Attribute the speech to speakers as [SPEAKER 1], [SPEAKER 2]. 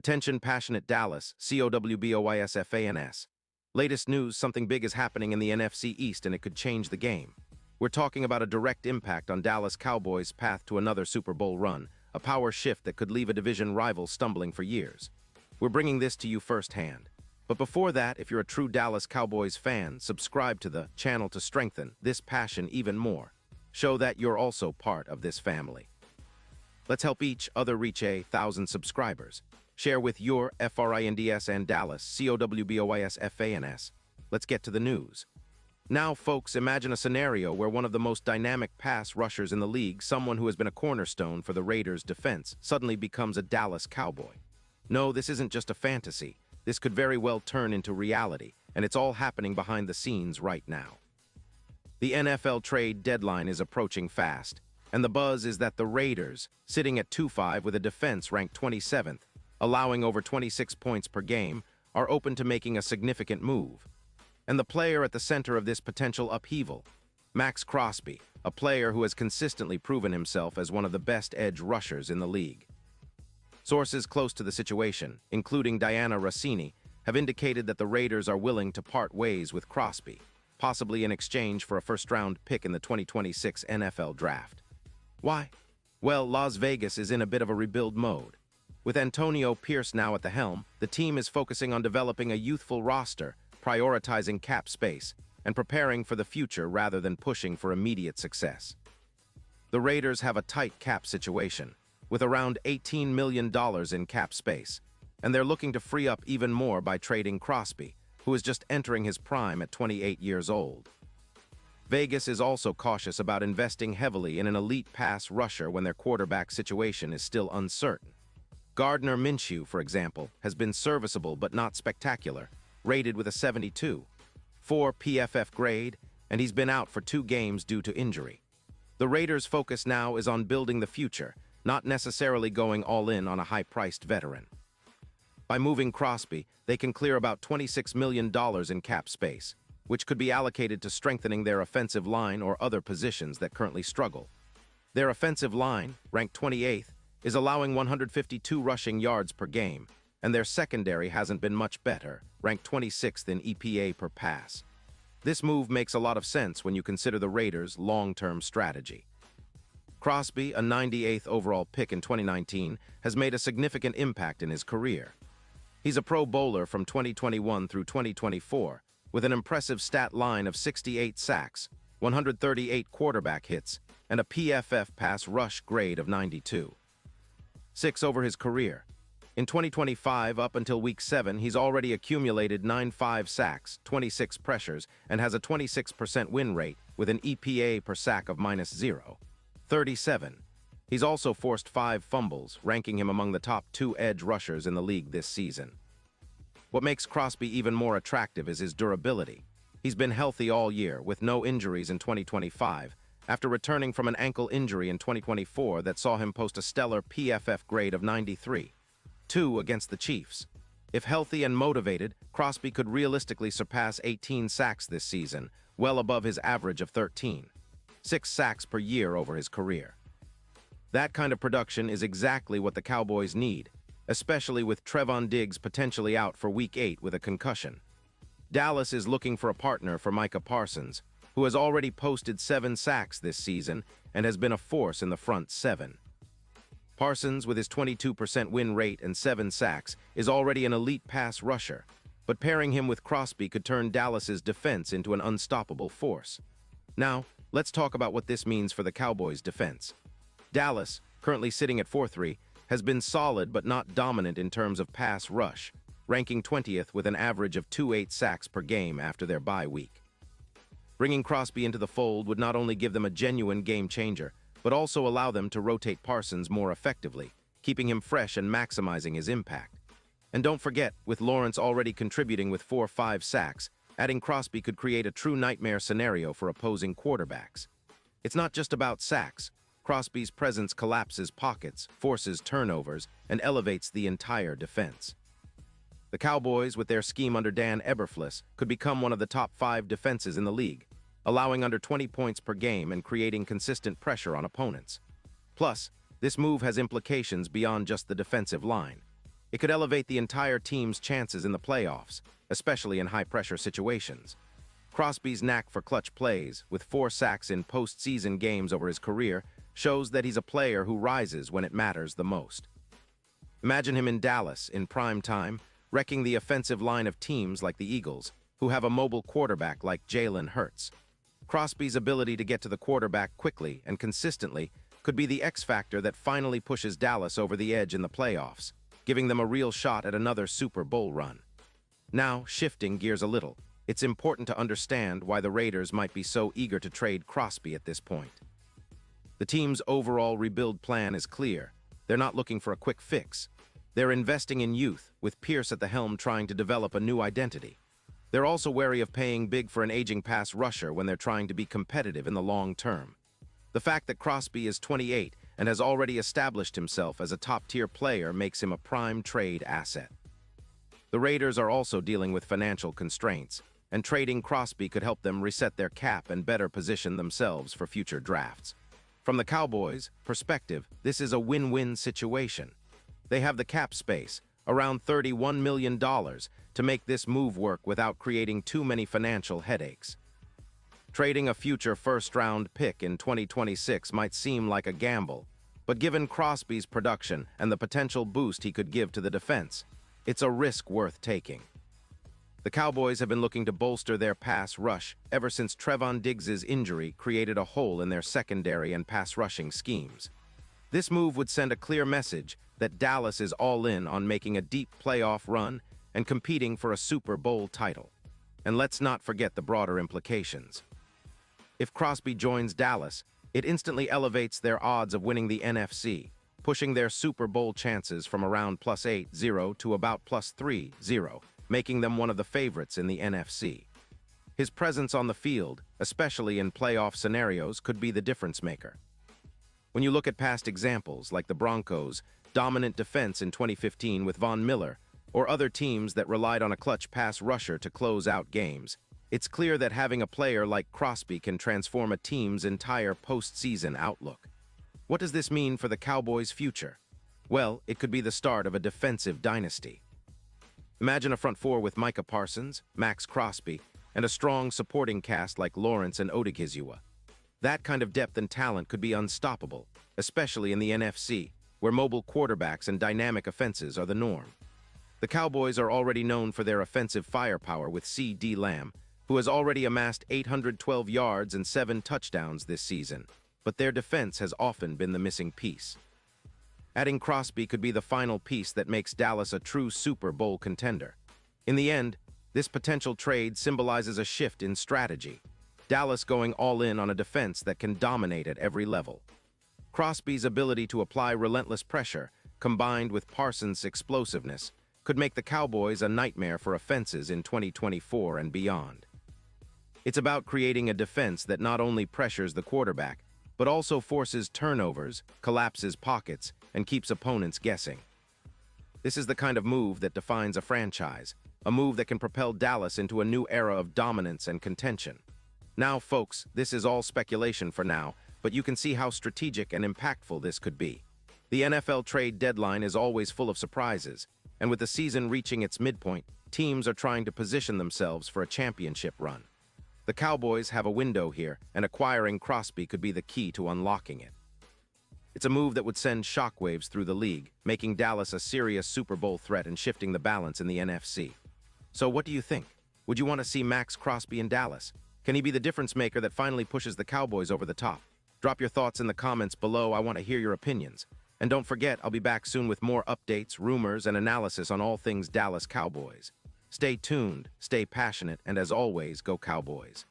[SPEAKER 1] Attention passionate Dallas, Cowboys fans. Latest news, something big is happening in the NFC East and it could change the game. We're talking about a direct impact on Dallas Cowboys' path to another Super Bowl run, a power shift that could leave a division rival stumbling for years. We're bringing this to you firsthand. But before that, if you're a true Dallas Cowboys fan, subscribe to the channel to strengthen this passion even more. Show that you're also part of this family. Let's help each other reach 1,000 subscribers. Share with your friends and Dallas, Cowboys fans. Let's get to the news. Now, folks, imagine a scenario where one of the most dynamic pass rushers in the league, someone who has been a cornerstone for the Raiders' defense, suddenly becomes a Dallas Cowboy. No, this isn't just a fantasy. This could very well turn into reality, and it's all happening behind the scenes right now. The NFL trade deadline is approaching fast, and the buzz is that the Raiders, sitting at 2-5 with a defense ranked 27th, allowing over 26 points per game, are open to making a significant move. And the player at the center of this potential upheaval, Maxx Crosby, a player who has consistently proven himself as one of the best edge rushers in the league. Sources close to the situation, including Diana Rossini, have indicated that the Raiders are willing to part ways with Crosby, possibly in exchange for a first-round pick in the 2026 NFL Draft. Why? Well, Las Vegas is in a bit of a rebuild mode. With Antonio Pierce now at the helm, the team is focusing on developing a youthful roster, prioritizing cap space, and preparing for the future rather than pushing for immediate success. The Raiders have a tight cap situation, with around $18 million in cap space, and they're looking to free up even more by trading Crosby, who is just entering his prime at 28 years old. Vegas is also cautious about investing heavily in an elite pass rusher when their quarterback situation is still uncertain. Gardner Minshew, for example, has been serviceable but not spectacular, rated with a 72, 4 PFF grade, and he's been out for 2 games due to injury. The Raiders' focus now is on building the future, not necessarily going all in on a high-priced veteran. By moving Crosby, they can clear about $26 million in cap space, which could be allocated to strengthening their offensive line or other positions that currently struggle. Their offensive line, ranked 28th, is allowing 152 rushing yards per game, and their secondary hasn't been much better, ranked 26th in EPA per pass. This move makes a lot of sense when you consider the Raiders' long-term strategy. Crosby, a 98th overall pick in 2019, has made a significant impact in his career. He's a Pro Bowler from 2021 through 2024, with an impressive stat line of 68 sacks, 138 quarterback hits, and a PFF pass rush grade of 92. 6 over his career. In 2025, up until Week 7, he's already accumulated 9.5 sacks, 26 pressures, and has a 26% win rate with an EPA per sack of -0.37. He's also forced 5 fumbles, ranking him among the top 2 edge rushers in the league this season. What makes Crosby even more attractive is his durability. He's been healthy all year, with no injuries in 2025, after returning from an ankle injury in 2024 that saw him post a stellar PFF grade of 93.2 against the Chiefs. If healthy and motivated, Crosby could realistically surpass 18 sacks this season, well above his average of 13.6 sacks per year over his career. That kind of production is exactly what the Cowboys need, especially with Trevon Diggs potentially out for Week 8 with a concussion. Dallas is looking for a partner for Micah Parsons, who has already posted 7 sacks this season and has been a force in the front 7. Parsons, with his 22% win rate and 7 sacks, is already an elite pass rusher, but pairing him with Crosby could turn Dallas's defense into an unstoppable force. Now, let's talk about what this means for the Cowboys' defense. Dallas, currently sitting at 4-3, has been solid but not dominant in terms of pass rush, ranking 20th with an average of 2.8 sacks per game after their bye week. Bringing Crosby into the fold would not only give them a genuine game-changer, but also allow them to rotate Parsons more effectively, keeping him fresh and maximizing his impact. And don't forget, with Lawrence already contributing with 4-5 sacks, adding Crosby could create a true nightmare scenario for opposing quarterbacks. It's not just about sacks. Crosby's presence collapses pockets, forces turnovers, and elevates the entire defense. The Cowboys, with their scheme under Dan Eberflus, could become one of the top 5 defenses in the league, allowing under 20 points per game and creating consistent pressure on opponents. Plus, this move has implications beyond just the defensive line. It could elevate the entire team's chances in the playoffs, especially in high-pressure situations. Crosby's knack for clutch plays, with 4 sacks in postseason games over his career, shows that he's a player who rises when it matters the most. Imagine him in Dallas, in prime time, wrecking the offensive line of teams like the Eagles, who have a mobile quarterback like Jalen Hurts. Crosby's ability to get to the quarterback quickly and consistently could be the X factor that finally pushes Dallas over the edge in the playoffs, giving them a real shot at another Super Bowl run. Now, shifting gears a little, it's important to understand why the Raiders might be so eager to trade Crosby at this point. The team's overall rebuild plan is clear. They're not looking for a quick fix. They're investing in youth, with Pierce at the helm trying to develop a new identity. They're also wary of paying big for an aging pass rusher when they're trying to be competitive in the long term. The fact that Crosby is 28 and has already established himself as a top-tier player makes him a prime trade asset. The Raiders are also dealing with financial constraints, and trading Crosby could help them reset their cap and better position themselves for future drafts. From the Cowboys' perspective, this is a win-win situation. They have the cap space, around $31 million, to make this move work without creating too many financial headaches. Trading a future first-round pick in 2026 might seem like a gamble, but given Crosby's production and the potential boost he could give to the defense, it's a risk worth taking. The Cowboys have been looking to bolster their pass rush ever since Trevon Diggs's injury created a hole in their secondary and pass-rushing schemes. This move would send a clear message that Dallas is all in on making a deep playoff run and competing for a Super Bowl title. And let's not forget the broader implications. If Crosby joins Dallas, it instantly elevates their odds of winning the NFC, pushing their Super Bowl chances from around +8-0 to about +3-0, making them one of the favorites in the NFC. His presence on the field, especially in playoff scenarios, could be the difference maker. When you look at past examples like the Broncos' dominant defense in 2015 with Von Miller, or other teams that relied on a clutch pass rusher to close out games, it's clear that having a player like Crosby can transform a team's entire postseason outlook. What does this mean for the Cowboys' future? Well, it could be the start of a defensive dynasty. Imagine a front four with Micah Parsons, Max Crosby, and a strong supporting cast like Lawrence and Odighizuwa. That kind of depth and talent could be unstoppable, especially in the NFC, where mobile quarterbacks and dynamic offenses are the norm. The Cowboys are already known for their offensive firepower with C.D. Lamb, who has already amassed 812 yards and 7 touchdowns this season, but their defense has often been the missing piece. Adding Crosby could be the final piece that makes Dallas a true Super Bowl contender. In the end, this potential trade symbolizes a shift in strategy, Dallas going all in on a defense that can dominate at every level. Crosby's ability to apply relentless pressure, combined with Parsons' explosiveness, could make the Cowboys a nightmare for offenses in 2024 and beyond. It's about creating a defense that not only pressures the quarterback, but also forces turnovers, collapses pockets, and keeps opponents guessing. This is the kind of move that defines a franchise, a move that can propel Dallas into a new era of dominance and contention. Now, folks, this is all speculation for now, but you can see how strategic and impactful this could be. The NFL trade deadline is always full of surprises, and with the season reaching its midpoint, teams are trying to position themselves for a championship run. The Cowboys have a window here, and acquiring Crosby could be the key to unlocking it. It's a move that would send shockwaves through the league, making Dallas a serious Super Bowl threat and shifting the balance in the NFC. So what do you think? Would you want to see Max Crosby in Dallas? Can he be the difference maker that finally pushes the Cowboys over the top? Drop your thoughts in the comments below. I want to hear your opinions. And don't forget, I'll be back soon with more updates, rumors, and analysis on all things Dallas Cowboys. Stay tuned, stay passionate, and as always, go Cowboys.